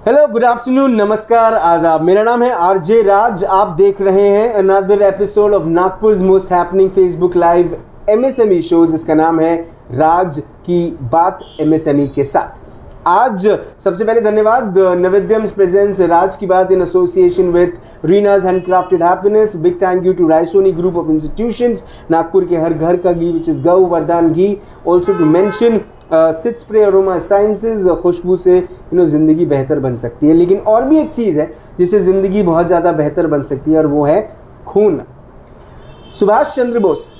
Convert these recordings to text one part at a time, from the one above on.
Hello, good afternoon, नमस्कार, आदाब। मेरा नाम है आरजे राज। आप देख रहे हैं another episode of Nagpur's most happening Facebook live MSME show, जिसका नाम है राज की बात एमएसएमई के साथ। आज सबसे पहले धन्यवाद नवेद्यम्स presents Raj ki Baat in association with Reena's handcrafted happiness. Big thank you to Raisoni group of institutions, Nagpur के हर घर का घी विच इज गौ वरदान घी। Also to mention sit spray aroma sciences, खुशबू से ज़िंदगी बेहतर बन सकती है। लेकिन और भी एक चीज़ है जिससे ज़िंदगी बहुत ज़्यादा बेहतर बन सकती है, और वो है खून। सुभाष चंद्र बोस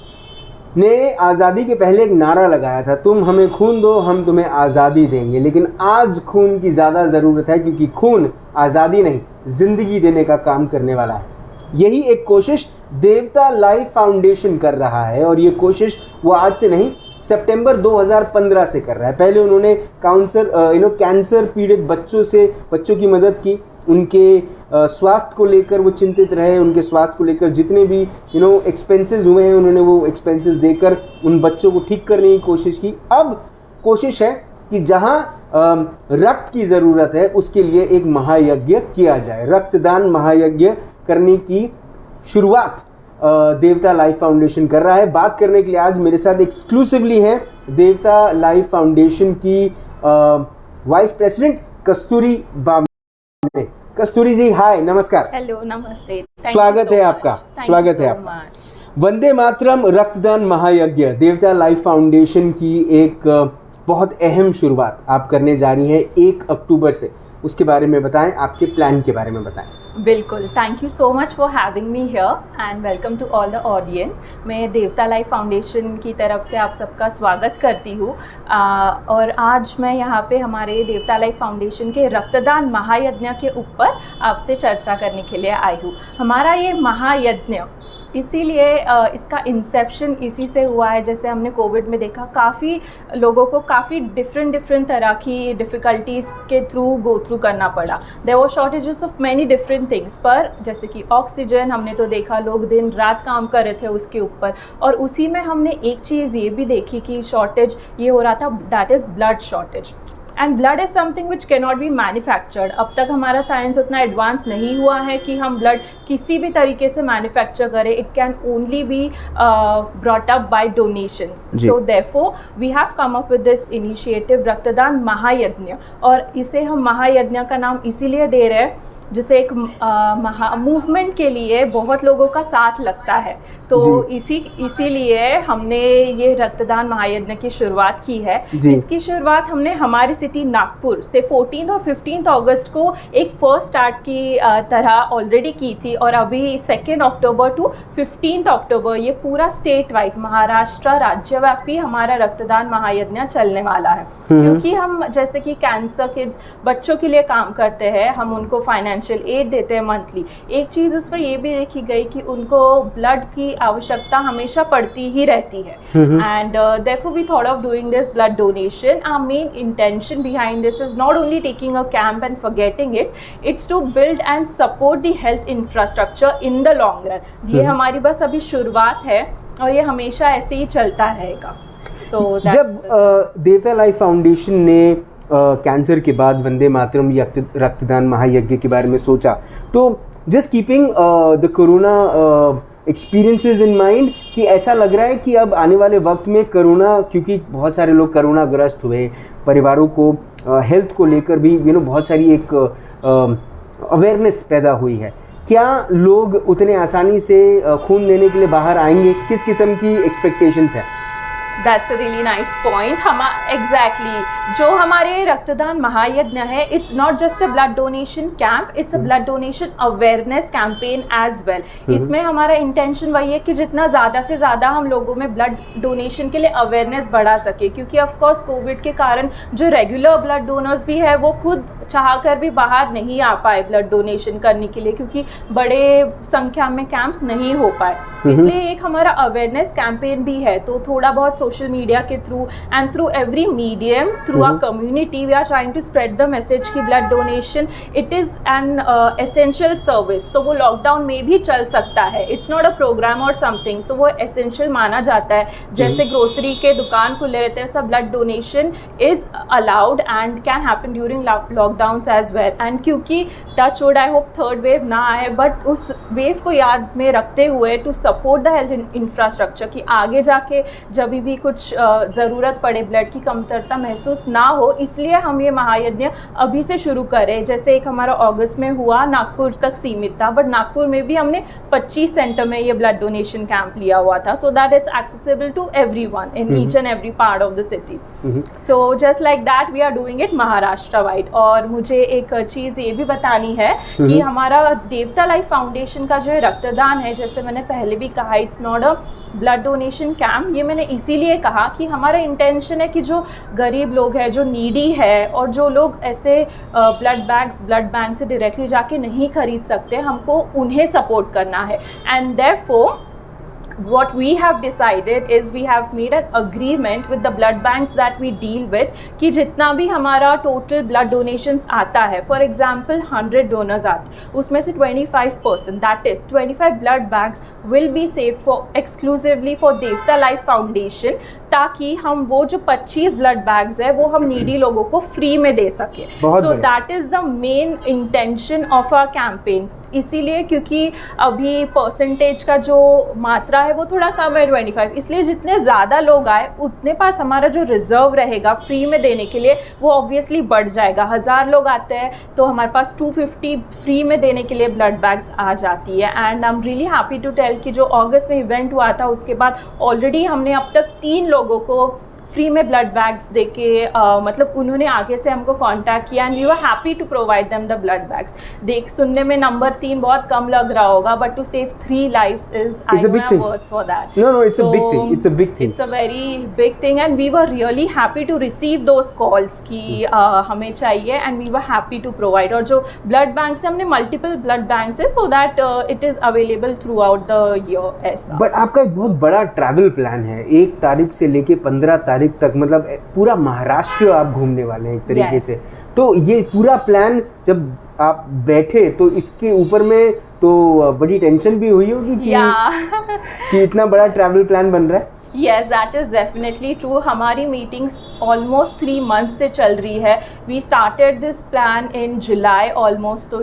ने आज़ादी के पहले एक नारा लगाया था, तुम हमें खून दो, हम तुम्हें आज़ादी देंगे। लेकिन आज खून की ज़्यादा ज़रूरत है, क्योंकि खून आज़ादी नहीं, ज़िंदगी देने का काम करने वाला है। यही एक कोशिश देवता लाइफ फाउंडेशन कर रहा है, और ये कोशिश वो आज से नहीं, सितंबर 2015 से कर रहा है। पहले उन्होंने कैंसर पीड़ित बच्चों की मदद की। उनके स्वास्थ्य को लेकर वो चिंतित रहे, उनके स्वास्थ्य को लेकर जितने भी एक्सपेंसेस हुए हैं, उन्होंने वो एक्सपेंसेस देकर उन बच्चों को ठीक करने की कोशिश की। अब कोशिश है कि जहां रक्त की ज़रूरत है, उसके लिए एक महायज्ञ किया जाए। रक्तदान महायज्ञ करने की शुरुआत देवता लाइफ फाउंडेशन कर रहा है। बात करने के लिए आज मेरे साथ एक्सक्लूसिवली हैं देवता लाइफ फाउंडेशन की वाइस प्रेसिडेंट कस्तूरी बामणे। कस्तूरी जी, हाय, नमस्कार। हेलो, नमस्ते। स्वागत है आपका, स्वागत है आपका। वंदे मातरम रक्तदान महायज्ञ, देवता लाइफ फाउंडेशन की एक बहुत अहम शुरुआत आप करने जा रही हैं 1 अक्टूबर से। उसके बारे में बताएं, आपके प्लान के बारे में बताएं। बिल्कुल, thank you so much for having me here and welcome to all the audience. मैं देवता लाइफ फाउंडेशन की तरफ से आप सबका स्वागत करती हूँ, और आज मैं यहाँ पे हमारे देवता लाइफ फाउंडेशन के रक्तदान महायज्ञ के ऊपर आपसे चर्चा करने के लिए आई हूँ। हमारा ये महायज्ञ इसीलिए इसका इंसेप्शन इसी से हुआ है, जैसे हमने कोविड में देखा, काफ़ी लोगों को काफ़ी डिफरेंट तरह की डिफ़िकल्टीज़ के थ्रू गो थ्रू करना पड़ा। There were shortages of many different things, पर जैसे कि ऑक्सीजन हमने तो देखा, लोग दिन रात काम कर रहे थे उसके ऊपर। और उसी में हमने एक चीज़ ये भी देखी कि शॉर्टेज ये हो रहा था, that is blood shortage. And blood is something which can not be manufactured. अब तक हमारा साइंस उतना एडवांस नहीं हुआ है कि हम ब्लड किसी भी तरीके से मैन्युफैक्चर करें। It can only be brought up by donations. So therefore we have come up with this initiative रक्तदान महायज्ञ, और इसे हम महायज्ञ का नाम इसीलिए दे रहे हैं जिसे एक मूवमेंट के लिए बहुत लोगों का साथ लगता है। तो इसीलिए हमने ये रक्तदान महायज्ञ की शुरुआत की है। इसकी शुरुआत हमने हमारी सिटी नागपुर से 14 और 15 अगस्त को एक फर्स्ट स्टार्ट की तरह ऑलरेडी की थी, और अभी 2 अक्टूबर टू 15 अक्टूबर ये पूरा स्टेट वाइड महाराष्ट्र राज्यव्यापी हमारा रक्तदान महायज्ञ चलने वाला है। क्योंकि हम जैसे कि कैंसर किड्स बच्चों के लिए काम करते हैं, हम उनको फाइनेंशियल एड देते हैं मंथली। एक चीज़ उस पर ये भी देखी गई कि उनको ब्लड की आवश्यकता हमेशा पड़ती ही रहती है, and therefore we thought of doing this blood donation. Our main intention behind this is not only taking a camp and forgetting it, it's to build and support the health infrastructure in the long run. ये हमारी बस अभी शुरुआत है, और ये हमेशा ऐसे ही चलता रहेगा। जब देवता लाइफ फाउंडेशन ने कैंसर के बाद वंदे मातरम रक्तदान महायज्ञ के बारे में सोचा, तो just keeping the corona experiences in mind, कि ऐसा लग रहा है कि अब आने वाले वक्त में कोरोना, क्योंकि बहुत सारे लोग कोरोना ग्रस्त हुए, परिवारों को हेल्थ को लेकर भी बहुत सारी एक अवेयरनेस पैदा हुई है, क्या लोग उतने आसानी से खून देने के लिए बाहर आएंगे? किस किस्म की एक्सपेक्टेशंस है? That's a really nice point. Exactly. जो हमारे रक्तदान महायज्ञ है, it's not just a blood donation camp, it's a blood donation awareness campaign as well. इसमें हमारा इंटेंशन वही है कि जितना ज़्यादा से ज़्यादा हम लोगों में ब्लड डोनेशन के लिए अवेयरनेस बढ़ा सके, क्योंकि ऑफ कोर्स कोविड के कारण जो रेगुलर ब्लड डोनर्स भी है वो खुद चाहकर भी बाहर नहीं आ पाए ब्लड डोनेशन करने के लिए, क्योंकि बड़े संख्या में कैंप्स नहीं हो पाए। इसलिए एक हमारा अवेयरनेस कैंपेन भी है। तो थोड़ा बहुत सोशल मीडिया के through and through every medium through our community we are trying to spread the message कि blood donation it is an essential service. तो वो लॉकडाउन में भी चल सकता है, इट्स नॉट अ प्रोग्राम और समथिंग। सो वो एसेंशियल माना जाता है। जैसे ग्रोसरी के दुकान खुले रहते हैं, सब blood donation is allowed and can happen during lockdown lockdowns as well, and क्योंकि touch wood I hope third wave ना आए, बट उस वेव को याद में रखते हुए to support the health infrastructure कि आगे जाके जब भी कुछ ज़रूरत पड़े, ब्लड की कमतरता महसूस ना हो, इसलिए हम ये महायज्ञ अभी से शुरू करें। जैसे एक हमारा अगस्त में हुआ, नागपुर तक सीमित था, बट नागपुर में भी हमने 25 सेंटर में ये ब्लड डोनेशन कैंप लिया हुआ था, so that it's accessible to everyone in each and every part of the city. So just like that we are doing it Maharashtra wide. और मुझे एक चीज़ ये भी बतानी है कि हमारा देवता लाइफ फाउंडेशन का जो रक्तदान है, जैसे मैंने पहले भी कहा, it's not a blood donation camp. ये मैंने इसीलिए कहा कि हमारा इंटेंशन है कि जो गरीब लोग हैं, जो नीडी है, और जो लोग ऐसे ब्लड बैंक से डायरेक्टली जाके नहीं खरीद सकते, हमको उन्हें सपोर्ट करना है। And therefore what we have decided is we have made an agreement with the blood banks that we deal with कि जितना भी हमारा total blood donations आता है, for example 100 donors आते, उसमें से 25% that is 25 blood banks will be saved for exclusively for देवता लाइफ फाउंडेशन, ताकि हम वो जो 25 ब्लड बैग्स है वो हम नीडी लोगों को फ्री में दे सके। So that is the main intention of our campaign. इसीलिए क्योंकि अभी परसेंटेज का जो मात्रा है वो थोड़ा कम है 25, इसलिए जितने ज़्यादा लोग आए उतने पास हमारा जो रिजर्व रहेगा फ्री में देने के लिए वो ऑब्वियसली बढ़ जाएगा। 1000 लोग आते हैं तो हमारे पास 250 फ्री में देने के लिए ब्लड बैग्स आ जाती है। And I am really happy to tell कि जो अगस्त में इवेंट हुआ था उसके बाद ऑलरेडी हमने अब तक 3 लोगों को फ्री में ब्लड बैग्स देके मतलब उन्होंने आगे से हमको कांटेक्ट किया and we were happy to provide them the blood bags. देख सुनने में नंबर 3 बहुत कम लग रहा होगा, but to save 3 lives is I don't have words for that. No, it's a big thing. It's a big thing. It's a very big thing and we were really happy to receive those calls कि हमें चाहिए and we were happy to provide। और जो blood bank से हमने multiple blood bank से so that it is available throughout the year ऐसा। But आपका एक बहुत बड़ा ट्रैवल प्लान है, 1 तारीख से लेके 15 तारीख तक, मतलब पूरा महाराष्ट्र आप घूमने वाले हैं एक तरीके से। तो ये पूरा प्लान जब आप बैठे तो इसके ऊपर में तो बड़ी टेंशन भी हुई होगी कि इतना बड़ा ट्रैवल प्लान बन रहा है। Yes, that is definitely true। हमारी मीटिंग्स ऑलमोस्ट 3 months से चल रही है। We started this plan in July almost, तो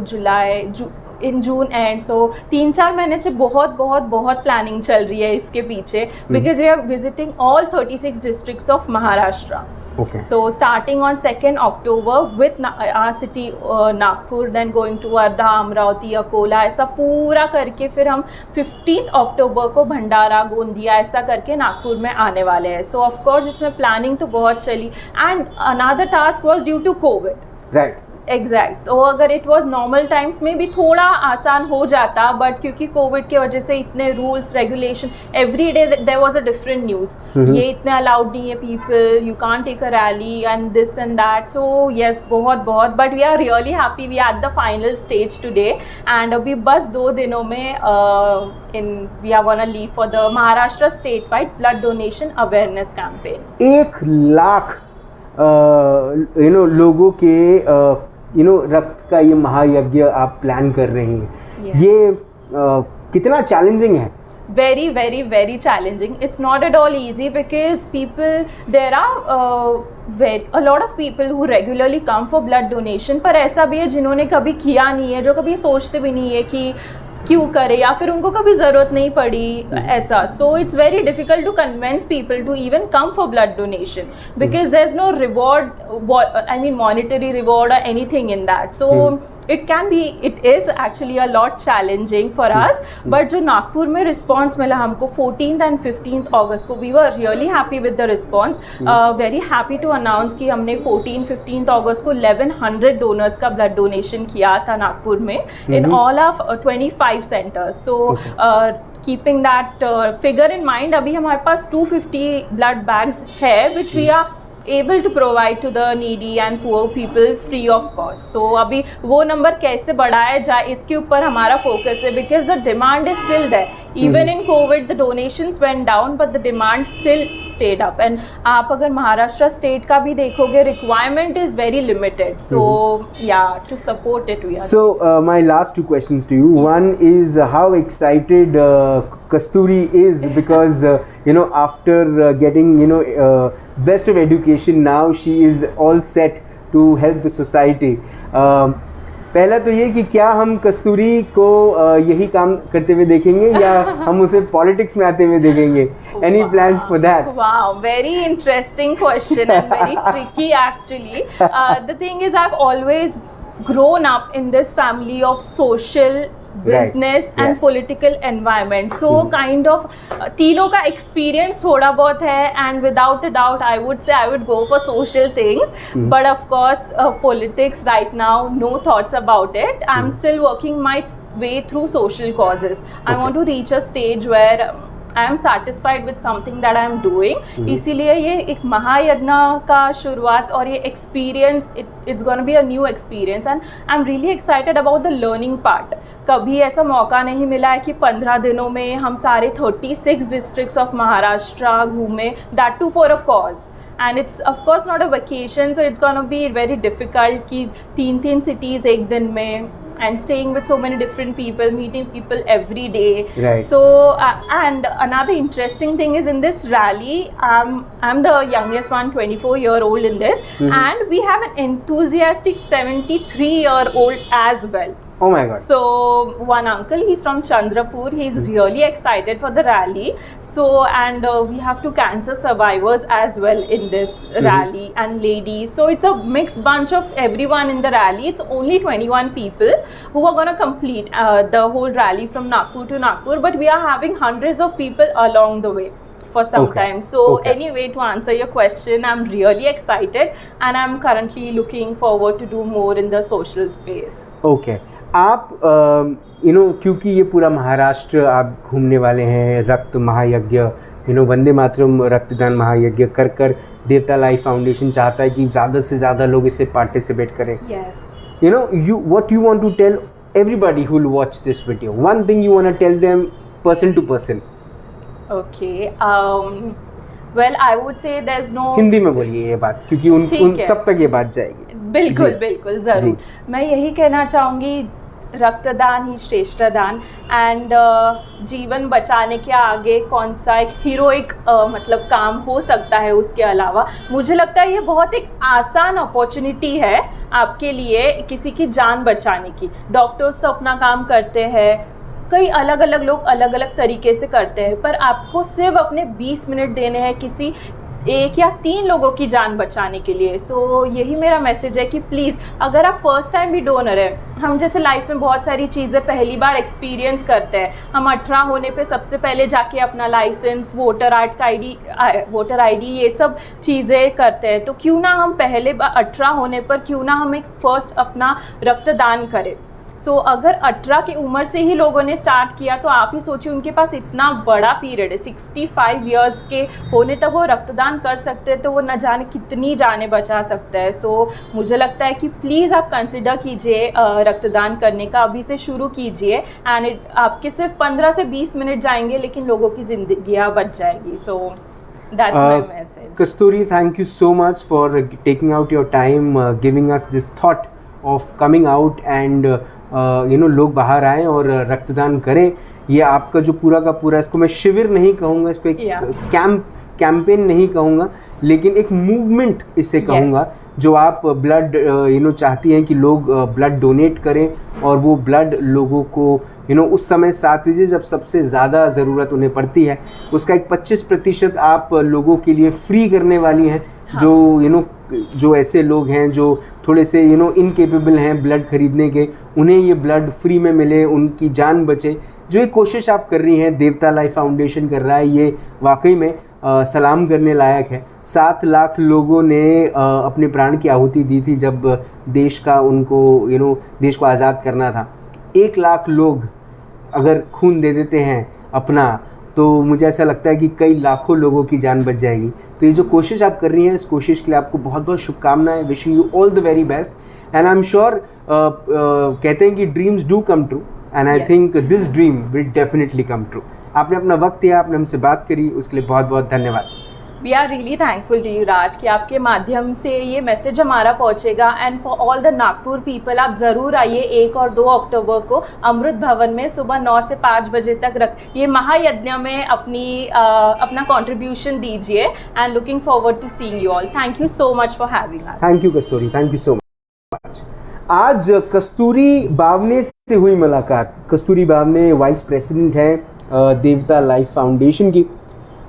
इन जून एंड, सो 3-4 महीने से बहुत प्लानिंग चल रही है इसके पीछे, because we are visiting all 36 districts of Maharashtra. So starting on 2nd October with our city Nagpur, then going to Wardha, Amravati, Akola, ऐसा पूरा करके फिर हम 15th October को भंडारा, गोंदिया ऐसा करके नागपुर में आने वाले हैं। So of course इसमें प्लानिंग तो बहुत चली and another task was due to COVID। Right. Exact. तो अगर इट वॉज नॉर्मल टाइम्स में भी थोड़ा आसान हो जाता, बट क्योंकि कोविड की वजह से इतने rules regulation, every day there was a different news, ये इतने अलाउड नहीं है people, you can't take a rally and this and that. So yes बहुत but we are really happy, we are at the final stage today and अभी बस 2 दिनों में we are gonna leave for the Maharashtra state wide blood donation awareness campaign. 1 lakh लोगों के रक्त का ये महायज्ञ आप प्लान कर रहे हैं। ये कितना चैलेंजिंग है? very challenging। It's not at all easy because there are a lot of people who regularly come for blood donation, पर ऐसा भी है जिन्होंने कभी किया नहीं है, जो कभी सोचते भी नहीं है कि क्यों करे, या फिर उनको कभी ज़रूरत नहीं पड़ी ऐसा। So it's very difficult to convince people to even come for blood donation because there is no reward, I mean monetary reward और anything in that. So it is actually a lot challenging for us, but जो नागपुर में response मिला हमको 14th and 15th अगस्त को, we were really happy with the response। very happy to announce कि हमने 14-15 अगस्त को 1100 donors का ब्लड डोनेशन किया था नागपुर में in all of 25 centers। so keeping that figure in mind, अभी हमारे पास 250 blood bags है which we are able to provide to the needy and poor people free of cost। so अभी वो number कैसे बढ़ाया जाए इसके ऊपर हमारा फोकस है, because the demand is still there। even in COVID the donations went down but the demand still stayed up। and आप अगर महाराष्ट्र स्टेट का भी देखोगे requirement is very limited। so yeah, to support it we are। so my last 2 questions to you। one is how excited Kasturi is because after getting best of education, now she is all set to help the society. पहला तो ये कि क्या हम कस्तूरी को यही काम करते हुए देखेंगे या हम उसे पॉलिटिक्स में आते हुए देखेंगे? Any plans for that? Wow, very interesting question and very tricky actually. The thing is, I've always grown up in this family of social business and Yes. political environment, so kind of तीनों का experience थोड़ा बहुत है, and without a doubt I would say I would go for social things, but of course politics right now, no thoughts about it. I'm still working my way through social causes. I want to reach a stage where I am satisfied with something that I am doing. इसीलिए ये एक महायज्ञ का शुरुआत और ये experience, it's gonna be a new experience and I'm really excited about the learning part. कभी ऐसा मौका नहीं मिला है कि 15 दिनों में हम सारे 36 districts of महाराष्ट्र घूमे, that too for a cause. And it's of course not a vacation, so it's gonna be very difficult कि 3 cities एक दिन में, and staying with so many different people, meeting people every day. Right. So and another interesting thing is in this rally, I'm the youngest one, 24-year-old in this, and we have an enthusiastic 73-year-old as well. Oh my God. So one uncle, he's from Chandrapur, he's really excited for the rally. So and we have 2 cancer survivors as well in this rally, and ladies, so it's a mixed bunch of everyone in the rally. It's only 21 people who are going to complete the whole rally from Nagpur to Nagpur, but we are having hundreds of people along the way for some time. So anyway, to answer your question, I'm really excited and I'm currently looking forward to do more in the social space. Okay. आप क्योंकि ये पूरा महाराष्ट्र आप घूमने वाले हैं, रक्त महायज्ञ, वंदे मातरम रक्तदान महायज्ञ कर कर देवता लाइफ फाउंडेशन चाहता है कि ज़्यादा से ज़्यादा लोग इससे पार्टिसिपेट करें. Yes. What you want to tell everybody who will watch this video, one thing you want to tell them person to person. Okay. Well, I would say there's no. Hindi में बोलिए ये बात, क्योंकि उन सब तक ये बात जाएगी. बिल्कुल बिल्कुल ज़रूर. मैं यही कहना चाहूँगी, रक्तदान ही श्रेष्ठ दान, एंड जीवन बचाने के आगे कौन सा एक हीरोइक मतलब काम हो सकता है उसके अलावा. मुझे लगता है ये बहुत एक आसान अपॉर्चुनिटी है आपके लिए किसी की जान बचाने की. डॉक्टर्स तो अपना काम करते हैं, कई अलग अलग लोग अलग अलग तरीके से करते हैं, पर आपको सिर्फ अपने 20 मिनट देने हैं किसी 1 या 3 लोगों की जान बचाने के लिए. सो यही मेरा मैसेज है कि प्लीज़, अगर आप फर्स्ट टाइम भी डोनर हैं, हम जैसे लाइफ में बहुत सारी चीज़ें पहली बार एक्सपीरियंस करते हैं. हम 18 होने पे सबसे पहले जाके अपना लाइसेंस, वोटर आईडी ये सब चीज़ें करते हैं. तो क्यों ना हम पहले 18 होने पर क्यों ना हम एक फर्स्ट अपना रक्तदान करें. सो अगर 18 की उम्र से ही लोगों ने स्टार्ट किया तो आप ही सोचिए, उनके पास इतना बड़ा पीरियड है, 65 इयर्स के होने तक वो रक्तदान कर सकते हैं, तो वो न जाने कितनी जानें बचा सकता है. सो मुझे लगता है कि प्लीज़ आप कंसिडर कीजिए रक्तदान करने का, अभी से शुरू कीजिए, एंड आपके सिर्फ 15 से 20 मिनट जाएंगे लेकिन लोगों की जिंदगियाँ बच जाएगी. So that's my message. Kasturi, thank you so much for taking out your time, giving us this thought of coming out and लोग बाहर आएँ और रक्तदान करें. ये आपका जो पूरा का पूरा, इसको मैं शिविर नहीं कहूँगा, इसको एक कैंपेन नहीं कहूँगा, लेकिन एक मूवमेंट इससे कहूँगा, जो आप ब्लड चाहती हैं कि लोग ब्लड डोनेट करें और वो ब्लड लोगों को उस समय साथ दीजिए जब सबसे ज़्यादा ज़रूरत उन्हें पड़ती है. उसका एक 25% आप लोगों के लिए फ्री करने वाली हैं. हाँ. जो ऐसे लोग हैं जो थोड़े से इनकेपेबल हैं ब्लड खरीदने के, उन्हें ये ब्लड फ्री में मिले, उनकी जान बचे. जो एक कोशिश आप कर रही हैं, देवता लाइफ फाउंडेशन कर रहा है, ये वाकई में सलाम करने लायक है. 7 लाख लोगों ने अपने प्राण की आहुति दी थी जब देश का देश को आज़ाद करना था. 1 लाख लोग अगर खून दे देते हैं अपना, तो मुझे ऐसा लगता है कि कई लाखों लोगों की जान बच जाएगी. तो ये जो कोशिश आप कर रही हैं, इस कोशिश के लिए आपको बहुत बहुत शुभकामनाएं. Wishing you all the very best, and I am sure, कहते हैं कि dreams do come true, and I think this dream will definitely come true. आपने अपना वक्त दिया, आपने हमसे बात करी, उसके लिए बहुत बहुत धन्यवाद. We are really thankful to you Raj कि आपके माध्यम से ये मैसेज हमारा पहुंचेगा। And for all the Nagpur people, आप ज़रूर आइए 1 और 2 अक्टूबर को अमृत भवन में सुबह 9 से 5 बजे तक ये महायज्ञ में अपना कंट्रीब्यूशन दीजिए। And looking forward to seeing you all. Thank you so much for having us. Thank you Kasturi, thank you so much. आज कस्तूरी बावने से हुई मुलाकात। कस्तूरी बावने वाइस प्रेसिडेंट हैं देवता लाइफ फाउंडेशन की।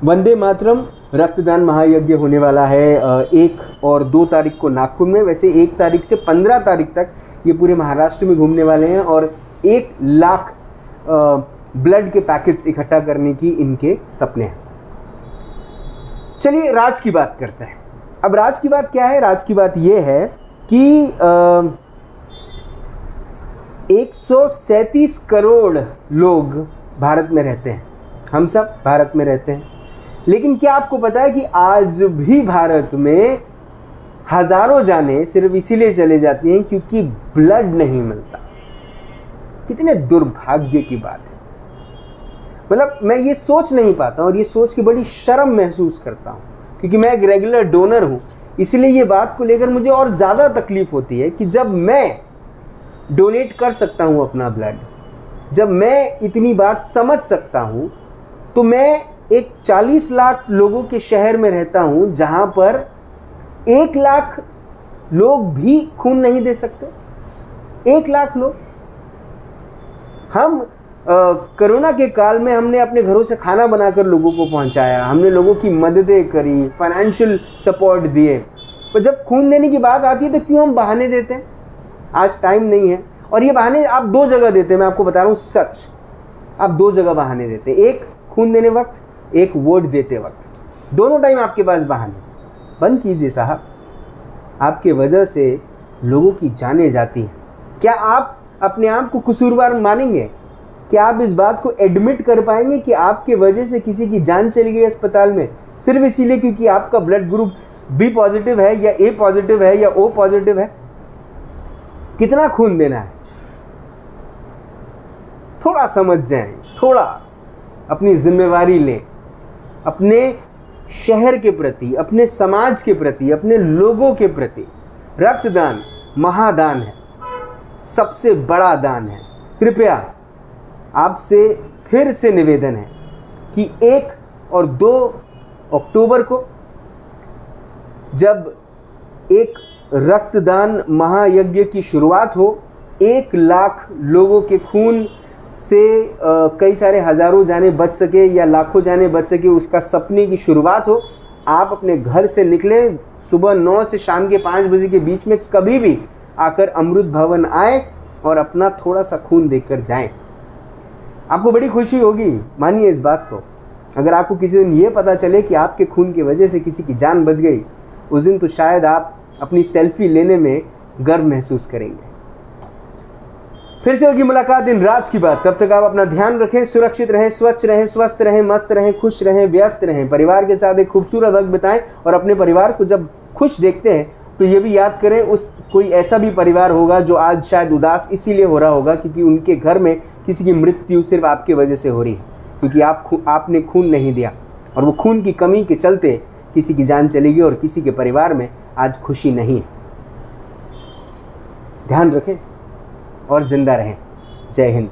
वंदे मातरम रक्तदान महायज्ञ होने वाला है 1 और 2 तारीख को नागपुर में। वैसे 1 तारीख से 15 तारीख तक ये पूरे महाराष्ट्र में घूमने वाले हैं और 1 लाख ब्लड के पैकेट्स इकट्ठा करने की इनके सपने हैं। चलिए राज की बात करते हैं। अब राज की बात क्या है? राज की बात ये है कि 137 करोड़ लोग भारत में रहते हैं। हम सब भारत में रहते हैं, लेकिन क्या आपको पता है कि आज भी भारत में हजारों जानें सिर्फ इसीलिए चले जाती हैं क्योंकि ब्लड नहीं मिलता। कितने दुर्भाग्य की बात है। मतलब मैं ये सोच नहीं पाता और ये सोच के बड़ी शर्म महसूस करता हूँ, क्योंकि मैं एक रेगुलर डोनर हूँ। इसलिए ये बात को लेकर मुझे और ज़्यादा तकलीफ होती है कि जब मैं डोनेट कर सकता हूँ अपना ब्लड, जब मैं इतनी बात समझ सकता हूँ, तो मैं एक 40 लाख लोगों के शहर में रहता हूँ जहाँ पर 1 लाख लोग भी खून नहीं दे सकते। 1 लाख लोग। हम कोरोना के काल में हमने अपने घरों से खाना बनाकर लोगों को पहुंचाया, हमने लोगों की मददें करी, फाइनेंशियल सपोर्ट दिए, पर जब खून देने की बात आती है तो क्यों हम बहाने देते हैं? आज टाइम नहीं है। और ये बहाने आप 2 जगह देते हैं। मैं आपको बता रहा हूँ सच, आप 2 जगह बहाने देते हैं। एक खून देने वक्त, एक वोट देते वक्त। दोनों टाइम आपके पास बहाने। बंद कीजिए साहब। आपके वजह से लोगों की जानें जाती हैं। क्या आप अपने आप को कसूरवार मानेंगे? क्या आप इस बात को एडमिट कर पाएंगे कि आपके वजह से किसी की जान चली गई अस्पताल में, सिर्फ इसीलिए क्योंकि आपका ब्लड ग्रुप बी पॉजिटिव है या ए पॉजिटिव है या ओ पॉजिटिव है? कितना खून देना है? थोड़ा समझ जाएं, थोड़ा अपनी जिम्मेवारी लें। अपने शहर के प्रति, अपने समाज के प्रति, अपने लोगों के प्रति। रक्तदान महादान है, सबसे बड़ा दान है। कृपया आपसे फिर से निवेदन है कि 1 और 2 अक्टूबर को जब एक रक्तदान महायज्ञ की शुरुआत हो, 1 लाख लोगों के खून से कई सारे हज़ारों जाने बच सके या लाखों जाने बच सके, उसका सपने की शुरुआत हो। आप अपने घर से निकलें, सुबह 9 से शाम के 5 बजे के बीच में कभी भी आकर अमृत भवन आए और अपना थोड़ा सा खून देकर जाएं। आपको बड़ी खुशी होगी, मानिए इस बात को। अगर आपको किसी दिन ये पता चले कि आपके खून की वजह से किसी की जान बच गई, उस दिन तो शायद आप अपनी सेल्फी लेने में गर्व महसूस करेंगे। फिर से होगी मुलाकात दिन राज की बात। तब तक आप अपना ध्यान रखें, सुरक्षित रहें, स्वच्छ रहें, स्वस्थ रहें, मस्त रहें, खुश रहें, व्यस्त रहें। परिवार के साथ एक खूबसूरत वक्त बिताएं और अपने परिवार को जब खुश देखते हैं तो ये भी याद करें, उस कोई ऐसा भी परिवार होगा जो आज शायद उदास इसीलिए हो रहा होगा क्योंकि उनके घर में किसी की मृत्यु सिर्फ आपके वजह से हो रही है, क्योंकि आपने खून नहीं दिया और वो खून की कमी के चलते किसी की जान चली गई और किसी के परिवार में आज खुशी नहीं है। ध्यान रखें और जिंदा रहें। जय हिंद।